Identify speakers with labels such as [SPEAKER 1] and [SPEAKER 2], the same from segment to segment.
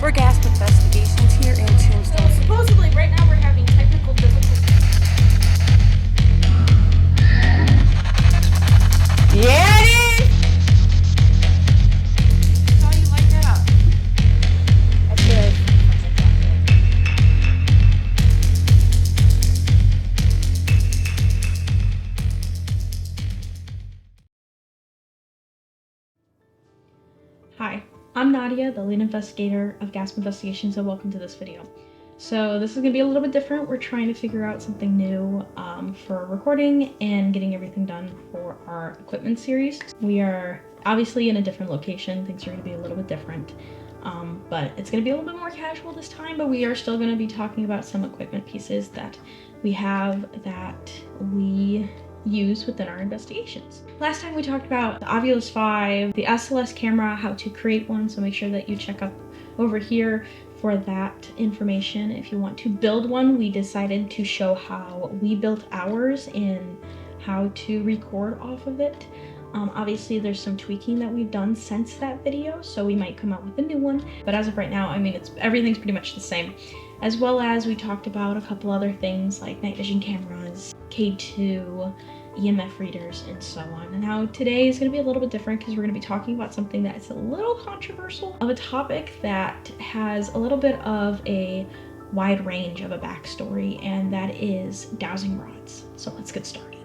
[SPEAKER 1] for G.A.S.P investigations here in Tombstone.
[SPEAKER 2] Supposedly, right now we're having technical difficulties.
[SPEAKER 1] Yeah, it is!
[SPEAKER 2] How you like that?
[SPEAKER 1] That's good.
[SPEAKER 3] Hi, I'm Nadia, the lead investigator of G.A.S.P Investigations, and welcome to this video. So this is going to be a little bit different. We're trying to figure out something new for recording and getting everything done for our equipment series. We are obviously in a different location. Things are going to be a little bit different, but it's going to be a little bit more casual this time, but we are still going to be talking about some equipment pieces that we have that we use within our investigations. Last time we talked about the Ovilus 5, the SLS camera, how to create one, so make sure that you check up over here for that information. If you want to build one, we decided to show how we built ours and how to record off of it. Obviously there's some tweaking that we've done since that video, so we might come out with a new one, but as of right now, I mean, everything's pretty much the same. As well as we talked about a couple other things like night vision cameras, K2, EMF readers, and so on. And how today is going to be a little bit different because we're going to be talking about something that is a little controversial, of a topic that has a little bit of a wide range of a backstory, and that is dowsing rods. So let's get started.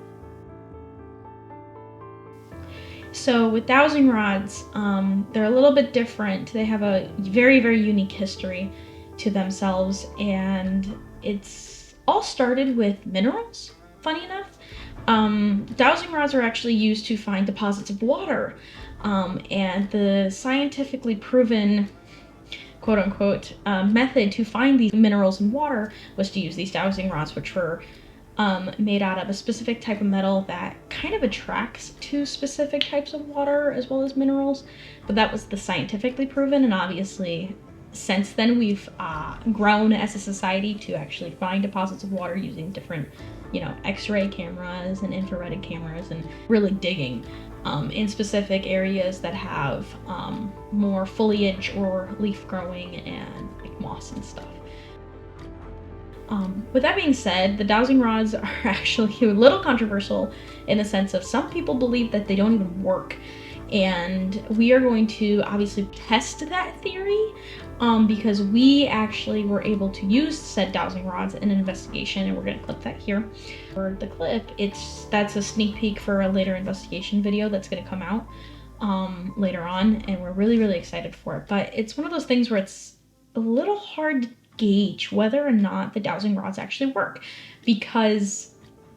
[SPEAKER 3] So with dowsing rods, they're a little bit different. They have a very, very unique history to themselves, and it's all started with minerals, funny enough. Dowsing rods are actually used to find deposits of water, and the scientifically proven quote-unquote method to find these minerals in water was to use these dowsing rods, which were made out of a specific type of metal that kind of attracts to specific types of water as well as minerals, but that was the scientifically proven, and obviously since then we've grown as a society to actually find deposits of water using different, X-ray cameras and infrared cameras, and really digging in specific areas that have more foliage or leaf growing and like moss and stuff. With that being said, the dowsing rods are actually a little controversial in the sense of some people believe that they don't even work. And we are going to obviously test that theory because we actually were able to use said dowsing rods in an investigation, and we're going to clip that here. For the clip, that's a sneak peek for a later investigation video that's going to come out later on, and we're really, really excited for it. But it's one of those things where it's a little hard to gauge whether or not the dowsing rods actually work, because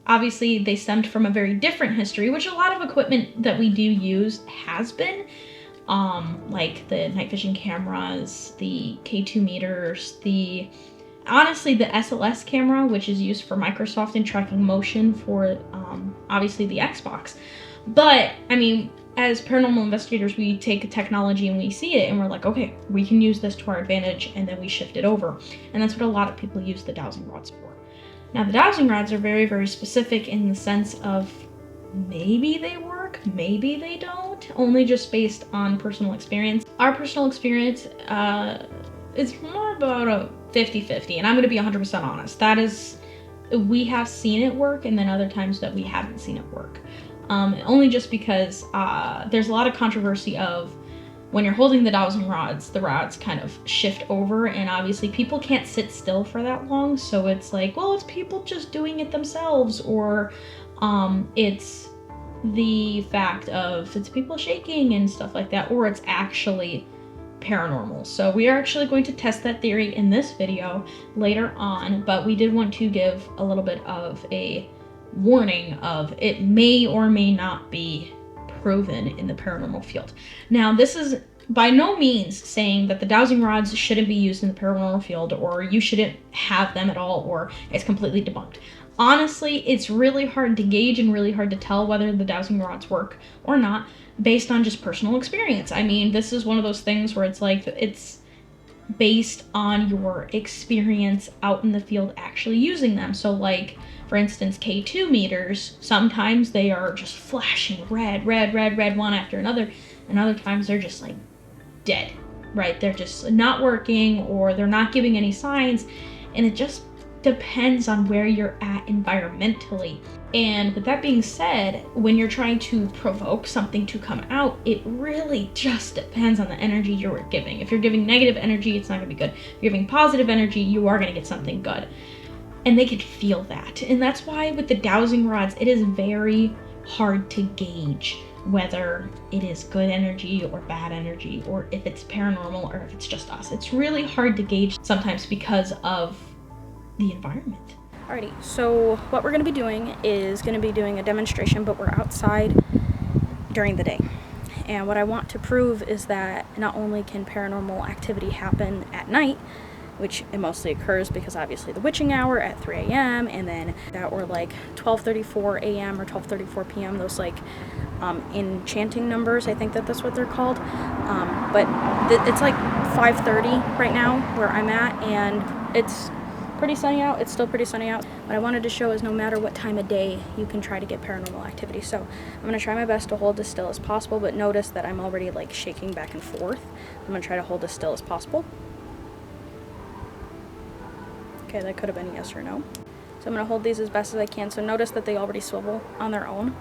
[SPEAKER 3] obviously they stemmed from a very different history, which a lot of equipment that we do use has been, like the night vision cameras, the K2 meters, honestly the SLS camera, which is used for Microsoft and tracking motion for obviously the Xbox. But I mean, as paranormal investigators, we take technology and we see it and we're like, okay, we can use this to our advantage, and then we shift it over. And that's what a lot of people use the dowsing rods for. Now, the dowsing rods are very, very specific in the sense of maybe they work, maybe they don't, only just based on personal experience. Our personal experience is more about a 50-50, and I'm going to be 100% honest. That is, we have seen it work, and then other times that we haven't seen it work. Only just because there's a lot of controversy of when you're holding the dowsing rods, the rods kind of shift over, and obviously people can't sit still for that long, so it's like, well, it's people just doing it themselves, or it's the fact of it's people shaking and stuff like that, or it's actually paranormal. So we are actually going to test that theory in this video later on, but we did want to give a little bit of a warning of it may or may not be proven in the paranormal field. Now, this is by no means saying that the dowsing rods shouldn't be used in the paranormal field, or you shouldn't have them at all, or it's completely debunked. Honestly, it's really hard to gauge and really hard to tell whether the dowsing rods work or not based on just personal experience. I mean, this is one of those things where it's like, it's based on your experience out in the field actually using them. So like, for instance, K2 meters, sometimes they are just flashing red, one after another, and other times they're just like dead. right? They're just not working, or they're not giving any signs, and it just depends on where you're at environmentally. And with that being said, when you're trying to provoke something to come out, it really just depends on the energy you're giving. If you're giving negative energy, it's not going to be good. If you're giving positive energy, you are going to get something good. And they can feel that. And that's why with the dowsing rods, it is very hard to gauge whether it is good energy or bad energy, or if it's paranormal or if it's just us. It's really hard to gauge sometimes because of the environment.
[SPEAKER 4] Alrighty, so what we're going to be doing is going to be doing a demonstration, but we're outside during the day. And what I want to prove is that not only can paranormal activity happen at night, which it mostly occurs because obviously the witching hour at 3 a.m. and then that or like 12:34 a.m. or 12:34 p.m. Those like enchanting numbers, I think that's what they're called. But it's like 5:30 right now where I'm at, and it's pretty sunny out. It's still pretty sunny out. What I wanted to show is no matter what time of day, you can try to get paranormal activity. So I'm going to try my best to hold as still as possible, but notice that I'm already like shaking back and forth. I'm going to try to hold as still as possible. Okay, that could have been yes or no. So I'm going to hold these as best as I can. So notice that they already swivel on their own.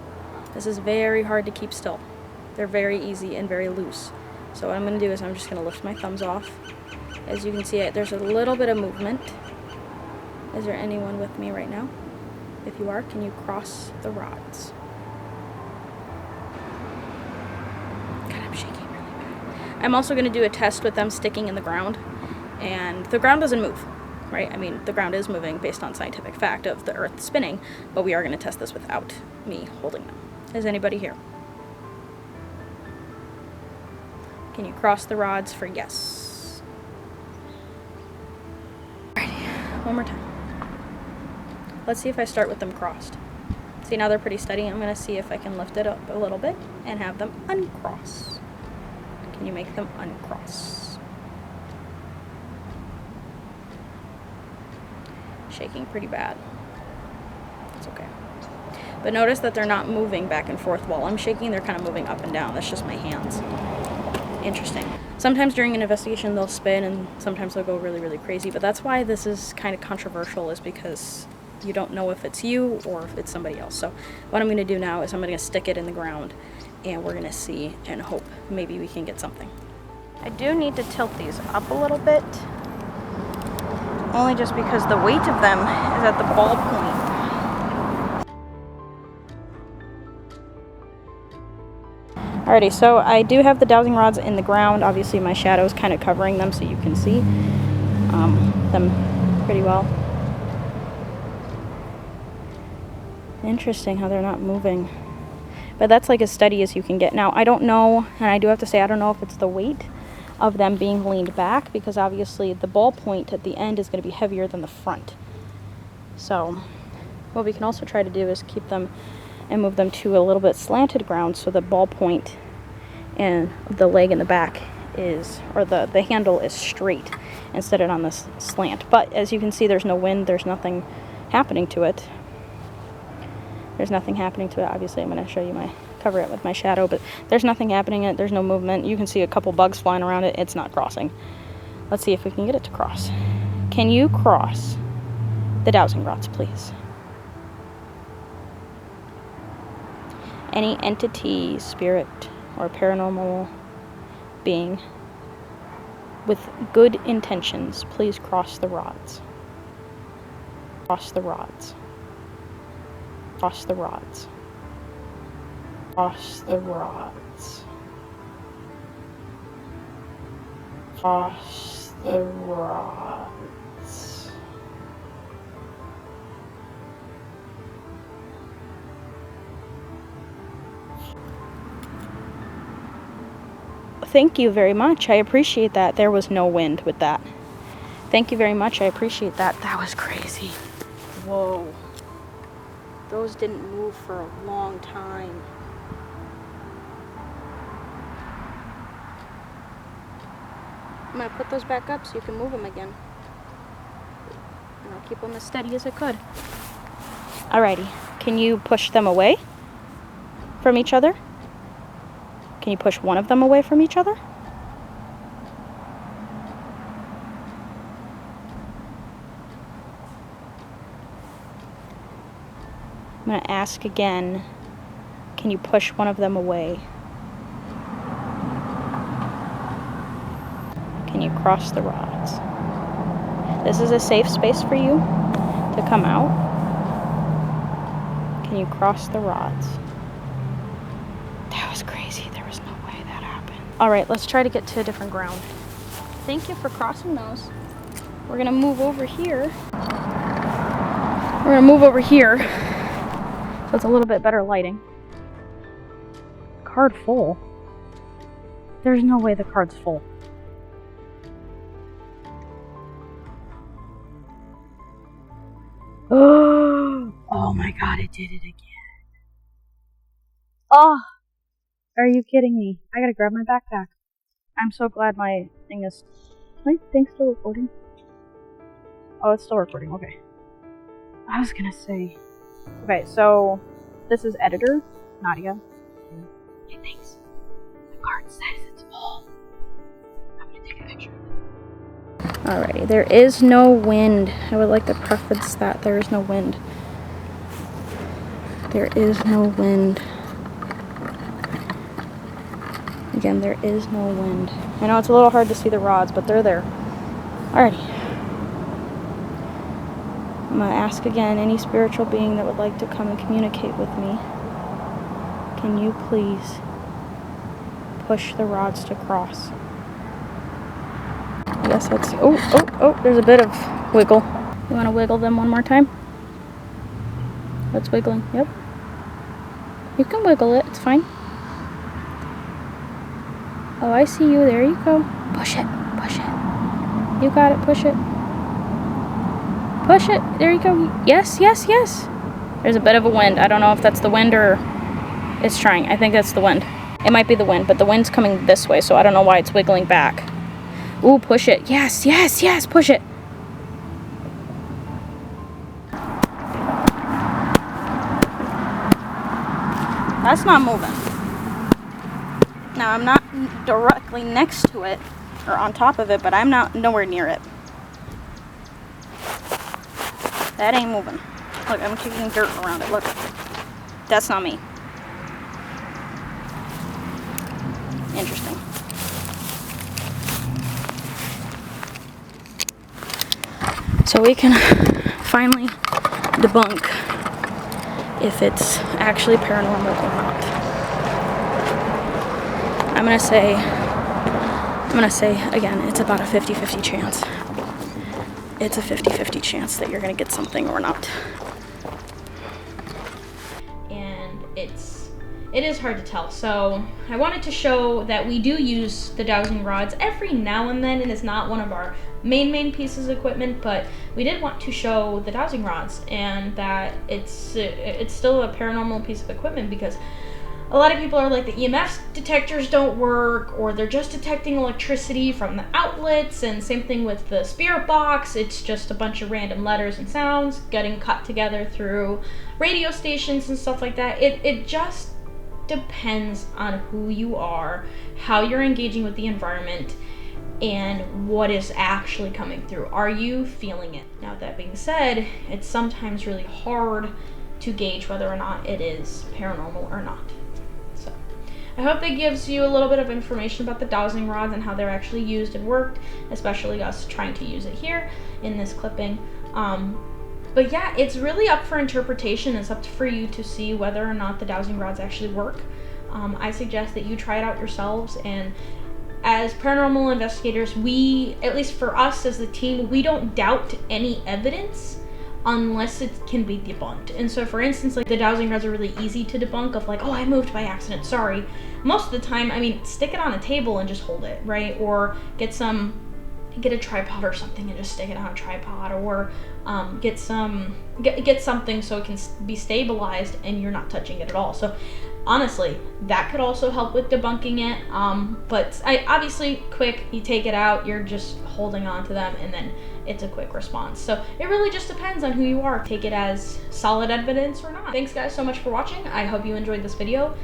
[SPEAKER 4] This is very hard to keep still. They're very easy and very loose. So what I'm going to do is I'm just going to lift my thumbs off. As you can see, there's a little bit of movement. Is there anyone with me right now? If you are, can you cross the rods? God, I'm shaking really bad. I'm also going to do a test with them sticking in the ground. And the ground doesn't move, right? I mean, the ground is moving based on scientific fact of the earth spinning, but we are going to test this without me holding them. Is anybody here? Can you cross the rods for yes? Alrighty, one more time. Let's see if I start with them crossed. See, now they're pretty steady. I'm going to see if I can lift it up a little bit and have them uncross. Can you make them uncross? Shaking pretty bad. It's okay. But notice that they're not moving back and forth while I'm shaking. They're kind of moving up and down. That's just my hands. Interesting. Sometimes during an investigation they'll spin, and sometimes they'll go really, really crazy. But that's why this is kind of controversial, is because you don't know if it's you or if it's somebody else. So what I'm going to do now is I'm going to stick it in the ground, and we're going to see and hope maybe we can get something. I do need to tilt these up a little bit, only just because the weight of them is at the ball point. Alrighty, so I do have the dowsing rods in the ground. Obviously my shadow is kind of covering them so you can see them pretty well. Interesting how they're not moving. But that's like as steady as you can get. Now, I don't know, and I do have to say, I don't know if it's the weight of them being leaned back, because obviously the ball point at the end is going to be heavier than the front. So what we can also try to do is keep them and move them to a little bit slanted ground, so the ball point and the leg in the back is, or the handle is straight instead of on this slant. But as you can see, there's no wind, there's nothing happening to it. There's nothing happening to it. Obviously, I'm going to show you cover it with my shadow, but there's nothing happening in it. There's no movement. You can see a couple bugs flying around it. It's not crossing. Let's see if we can get it to cross. Can you cross the dowsing rods, please? Any entity, spirit, or paranormal being with good intentions, please cross the rods. Cross the rods. Cross the rods. Cross the rods. Cross the rods. Thank you very much. I appreciate that. There was no wind with that. Thank you very much. I appreciate that. That was crazy. Whoa. Those didn't move for a long time. I'm going to put those back up so you can move them again. And I'll keep them as steady as I could. Alrighty. Can you push them away from each other? Can you push one of them away from each other? I'm going to ask again, can you push one of them away? Can you cross the rods? This is a safe space for you to come out. Can you cross the rods? That was crazy. There was no way that happened. All right, let's try to get to a different ground. Thank you for crossing those. We're gonna move over here. So it's a little bit better lighting. Card full. There's no way the card's full. Oh my god, it did it again. Oh, are you kidding me? I gotta grab my backpack. I'm so glad my thing is... My thing's still recording? Oh, it's still recording, okay. I was gonna say... Okay, so this is editor, Nadia. Hey, thanks. The card says it's full. I'm gonna take a picture. Alrighty, there is no wind. I would like to preface that there is no wind. There is no wind. Again, there is no wind. I know it's a little hard to see the rods, but they're there. Alrighty. I'm gonna ask again, any spiritual being that would like to come and communicate with me, can you please push the rods to cross? I guess that's... Oh, there's a bit of wiggle. You want to wiggle them one more time? That's wiggling. Yep. You can wiggle it. It's fine. Oh, I see you. There you go. Push it. Push it. You got it. Push it. Push it. There you go. Yes, yes, yes. There's a bit of a wind. I don't know if that's the wind or it's trying. I think that's the wind. It might be the wind, but the wind's coming this way, so I don't know why it's wiggling back. Ooh, push it. Yes, yes, yes. Push it. That's not moving. Now, I'm not directly next to it or on top of it, but I'm nowhere near it. That ain't moving. Look, I'm kicking dirt around it. Look. That's not me. Interesting. So we can finally debunk if it's actually paranormal or not. I'm gonna say again, it's about a 50-50 chance. It's a 50-50 chance that you're gonna get something or not.
[SPEAKER 3] And it is hard to tell. So I wanted to show that we do use the dowsing rods every now and then, and it's not one of our main pieces of equipment, but we did want to show the dowsing rods and that it's still a paranormal piece of equipment, because a lot of people are like, the EMF detectors don't work, or they're just detecting electricity from the outlets, and same thing with the spirit box. It's just a bunch of random letters and sounds getting cut together through radio stations and stuff like that. It just depends on who you are, how you're engaging with the environment, and what is actually coming through. Are you feeling it? Now, that being said, it's sometimes really hard to gauge whether or not it is paranormal or not. So I hope that gives you a little bit of information about the dowsing rods and how they're actually used and worked, especially us trying to use it here in this clipping. But yeah, it's really up for interpretation. It's up for you to see whether or not the dowsing rods actually work. I suggest that you try it out yourselves, and as paranormal investigators, we, at least for us as the team, we don't doubt any evidence unless it can be debunked. And so, for instance, like, the dowsing rods are really easy to debunk, of like, oh, I moved by accident, sorry. Most of the time, I mean, stick it on a table and just hold it, right? Or get a tripod or something and just stick it on a tripod, or get something so it can be stabilized and you're not touching it at all. So honestly, that could also help with debunking it. But obviously, quick, you take it out, you're just holding on to them, and then it's a quick response. So it really just depends on who you are. Take it as solid evidence or not. Thanks guys so much for watching. I hope you enjoyed this video,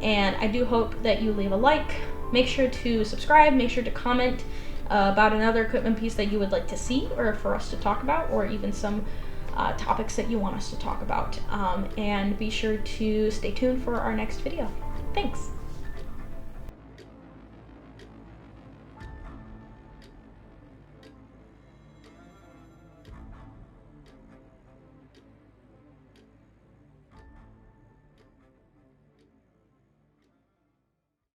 [SPEAKER 3] and I do hope that you leave a like. Make sure to subscribe, make sure to comment about another equipment piece that you would like to see or for us to talk about, or even some topics that you want us to talk about. And be sure to stay tuned for our next video. Thanks.